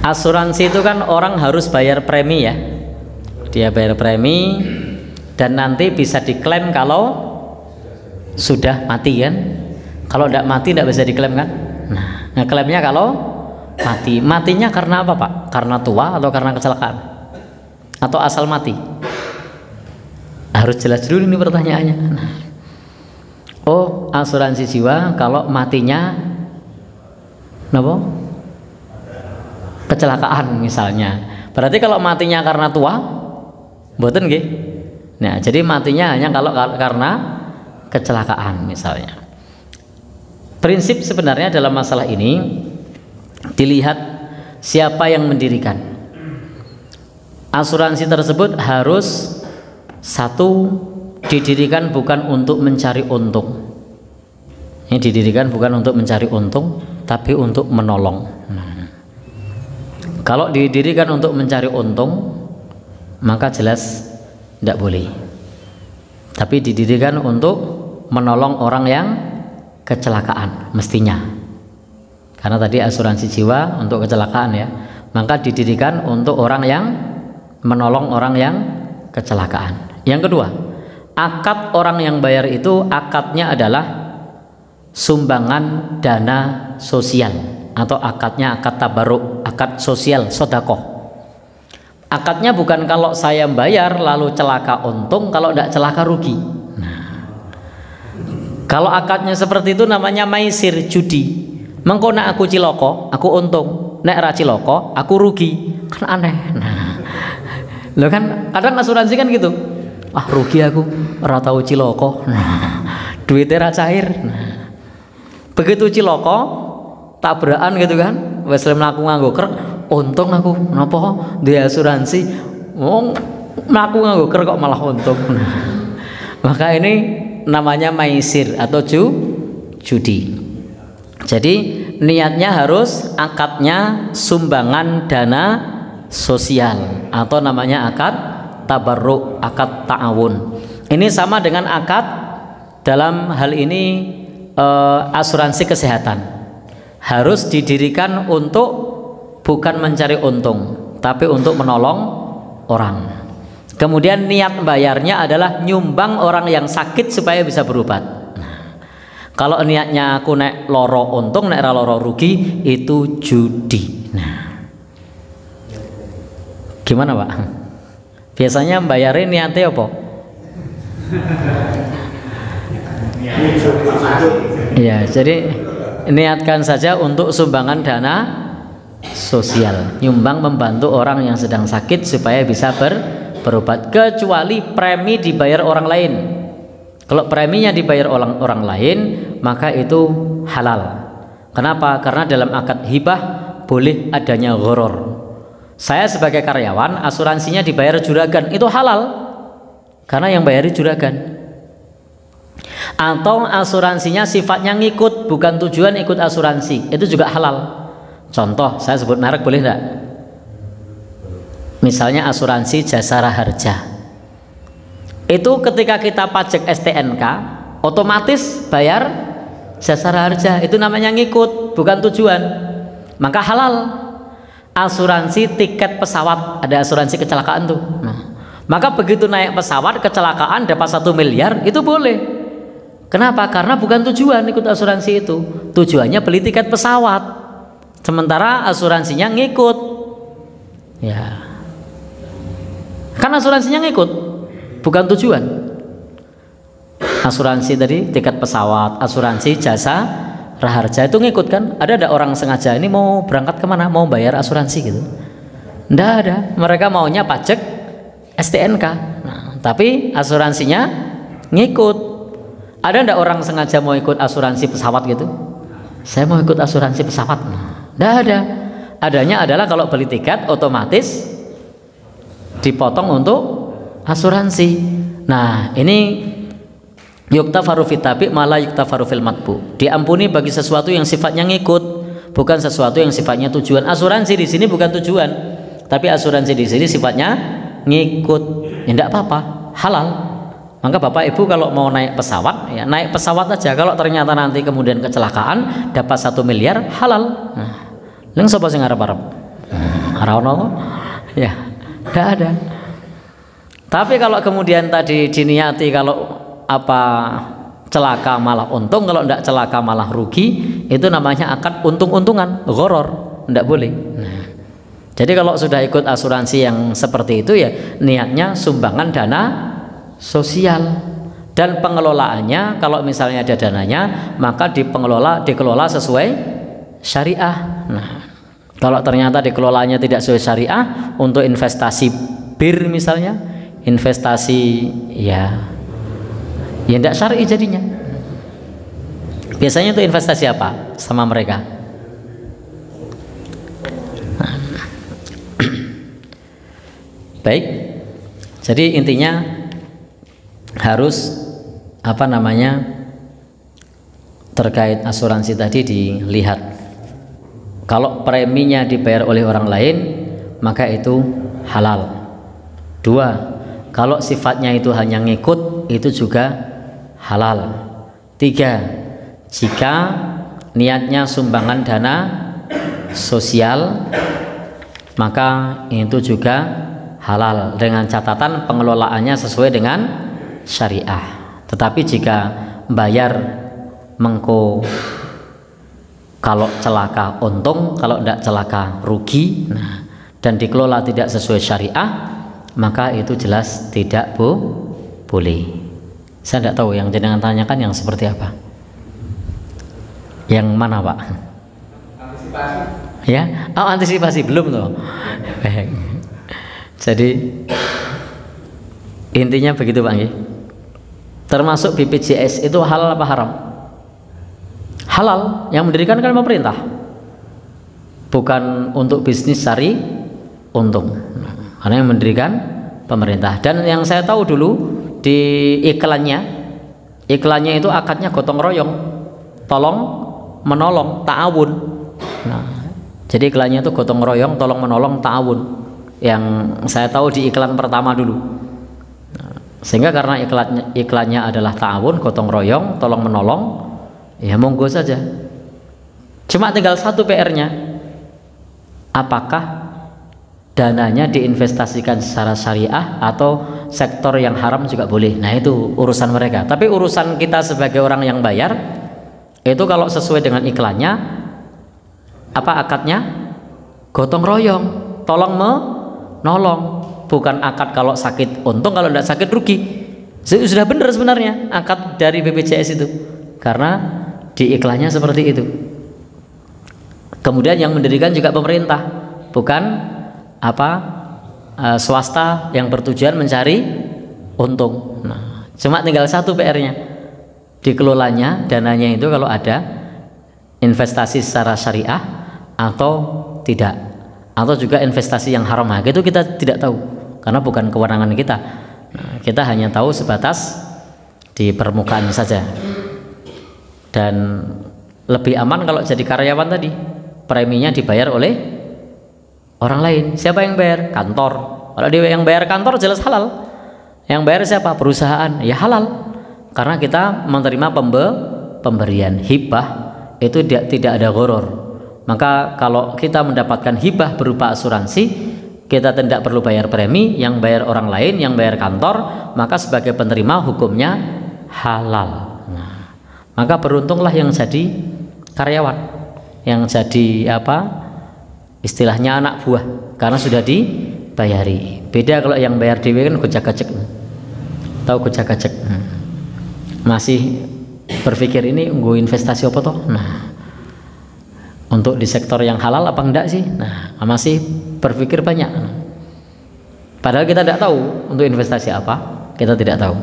Asuransi itu kan orang harus bayar premi ya. Dia bayar premi dan nanti bisa diklaim kalau sudah mati kan. Kalau tidak mati tidak bisa diklaim kan. Nah, ngeklaimnya kalau mati. Matinya karena apa Pak? Karena tua atau karena kecelakaan? Atau asal mati? Harus jelas dulu ini pertanyaannya. Nah, oh, asuransi jiwa kalau matinya apa? Kecelakaan misalnya. Berarti kalau matinya karena tua, mboten nggih. Nah, jadi matinya hanya kalau karena kecelakaan misalnya. Prinsip sebenarnya dalam masalah ini dilihat siapa yang mendirikan. Asuransi tersebut harus satu didirikan bukan untuk mencari untung. Ini didirikan bukan untuk mencari untung, tapi untuk menolong. Kalau didirikan untuk mencari untung, maka jelas tidak boleh. Tapi didirikan untuk menolong orang yang kecelakaan mestinya. Karena tadi asuransi jiwa untuk kecelakaan ya, maka didirikan untuk orang yang menolong orang yang kecelakaan. Yang kedua, akad orang yang bayar itu akadnya adalah sumbangan dana sosial atau akadnya akad tabarruk, akad sosial sedekah. Akadnya bukan kalau saya bayar lalu celaka untung, kalau tidak celaka rugi. Nah, kalau akadnya seperti itu namanya maisir, judi. Mengko nek aku ciloko, aku untung. Nek ra ciloko, aku rugi. Kan aneh. Nah, lo kan kadang asuransi kan gitu. Ah rugi aku, ora tau ciloko. Nah, duitnya ra cair. Nah, begitu ciloko tabrakan gitu kan, wes mlaku nganggo krek, untung aku napa di asuransi, wong mlaku nganggo krek kok malah untung. Nah, maka ini namanya maisir atau judi. Jadi niatnya harus akadnya sumbangan dana sosial atau namanya akad tabarruk, akad ta'awun. Ini sama dengan akad dalam hal ini asuransi kesehatan. Harus didirikan untuk bukan mencari untung, tapi untuk menolong orang. Kemudian niat bayarnya adalah nyumbang orang yang sakit supaya bisa berobat. Nah, kalau niatnya aku nek loro untung, nek ra loro rugi, itu judi. Nah, gimana Pak? Biasanya bayarin niatnya apa? Ya, jadi niatkan saja untuk sumbangan dana sosial, nyumbang membantu orang yang sedang sakit supaya bisa berobat, kecuali premi dibayar orang lain. Kalau preminya dibayar orang lain, maka itu halal. Kenapa? Karena dalam akad hibah boleh adanya gharar. Saya sebagai karyawan, asuransinya dibayar juragan, itu halal karena yang bayari juragan. Atau asuransinya sifatnya ngikut, bukan tujuan ikut asuransi, itu juga halal. Contoh, saya sebut merek boleh enggak? Misalnya asuransi Jasara Harja. Itu ketika kita pajak STNK, otomatis bayar Jasara Harja, itu namanya ngikut, bukan tujuan. Maka halal. Asuransi tiket pesawat, ada asuransi kecelakaan tuh. Nah, maka begitu naik pesawat kecelakaan dapat 1 miliar, itu boleh. Kenapa? Karena bukan tujuan ikut asuransi itu. Tujuannya beli tiket pesawat. Sementara asuransinya ngikut. Ya. Kan asuransinya ngikut, bukan tujuan. Asuransi tadi tiket pesawat, asuransi jasa raharja itu ngikut kan? Ada orang sengaja ini mau berangkat kemana? Mau bayar asuransi gitu? Nggak ada. Mereka maunya pajak STNK. Nah, tapi asuransinya ngikut. Ada ndak orang sengaja mau ikut asuransi pesawat gitu? Saya mau ikut asuransi pesawat. Ndak ada. Adanya adalah kalau beli tiket otomatis dipotong untuk asuransi. Nah, ini yuktafaru fit tabi malah yuktafaru fil matbu. Diampuni bagi sesuatu yang sifatnya ngikut, bukan sesuatu yang sifatnya tujuan. Asuransi di sini bukan tujuan, tapi asuransi di sini sifatnya ngikut. Ya enggak apa-apa, halal. Maka Bapak Ibu kalau mau naik pesawat, ya naik pesawat aja. Kalau ternyata nanti kemudian kecelakaan dapat 1 miliar, halal. Nah, leng sapa sing arep-arep? Rano, ya, tidak ada. Tapi kalau kemudian tadi diniati kalau apa celaka malah untung, kalau tidak celaka malah rugi, itu namanya akad untung-untungan, gharar, tidak boleh. Nah, jadi kalau sudah ikut asuransi yang seperti itu ya niatnya sumbangan dana sosial, dan pengelolaannya kalau misalnya ada dananya maka dikelola sesuai syariah. Nah, kalau ternyata dikelolanya tidak sesuai syariah untuk investasi bir misalnya, investasi ya tidak syar'i jadinya. Biasanya itu investasi apa sama mereka? Nah. Baik, jadi intinya harus apa namanya terkait asuransi tadi dilihat. Kalau preminya dibayar oleh orang lain maka itu halal. 2, kalau sifatnya itu hanya ngikut itu juga halal. 3, jika niatnya sumbangan dana sosial maka itu juga halal dengan catatan pengelolaannya sesuai dengan syariah. Tetapi jika bayar mengko kalau celaka untung, kalau tidak celaka rugi, nah, dan dikelola tidak sesuai syariah, maka itu jelas tidak boleh. Saya tidak tahu yang jenengan tanyakan yang seperti apa. Yang mana Pak? Antisipasi. Ya, oh antisipasi belum tuh. Jadi intinya begitu Pak. Termasuk BPJS itu halal apa haram? Halal, yang mendirikan kan pemerintah, bukan untuk bisnis cari untung, karena yang mendirikan pemerintah. Dan yang saya tahu dulu di iklannya itu akadnya gotong royong, tolong menolong, ta'awun. Nah, jadi iklannya itu gotong royong, tolong menolong, ta'awun. Yang saya tahu di iklan pertama dulu. Nah, sehingga karena iklannya adalah ta'awun, gotong royong, tolong menolong, ya monggo saja. Cuma tinggal satu PR-nya, apakah dananya diinvestasikan secara syariah atau sektor yang haram juga boleh. Nah itu urusan mereka. Tapi urusan kita sebagai orang yang bayar itu kalau sesuai dengan iklannya, apa akadnya? Gotong royong, tolong menolong. Bukan akad kalau sakit untung, kalau tidak sakit rugi. Sudah benar sebenarnya akad dari BPJS itu, karena di iklannya seperti itu. Kemudian yang mendirikan juga pemerintah, bukan swasta yang bertujuan mencari untung. Nah, cuma tinggal satu PR-nya, dikelolanya dananya itu kalau ada investasi secara syariah atau tidak, atau juga investasi yang haram. Nah, itu kita tidak tahu karena bukan kewenangan kita. Nah, kita hanya tahu sebatas di permukaan saja. Dan lebih aman kalau jadi karyawan tadi, preminya dibayar oleh orang lain. Siapa yang bayar? Kantor. Kalau dia yang bayar kantor jelas halal. Yang bayar siapa? Perusahaan. Ya halal. Karena kita menerima pemberian hibah itu tidak ada gharar. Maka kalau kita mendapatkan hibah berupa asuransi, kita tidak perlu bayar premi, yang bayar orang lain, yang bayar kantor, maka sebagai penerima hukumnya halal. Nah, maka beruntunglah yang jadi karyawan, yang jadi istilahnya anak buah, karena sudah dibayari. Beda kalau yang bayar dewe kan gojak-gajek, tahu gojak-gajek, masih berpikir ini gue investasi apa toh. Nah, untuk di sektor yang halal apa enggak sih? Nah, masih berpikir banyak. Padahal kita tidak tahu untuk investasi apa, kita tidak tahu.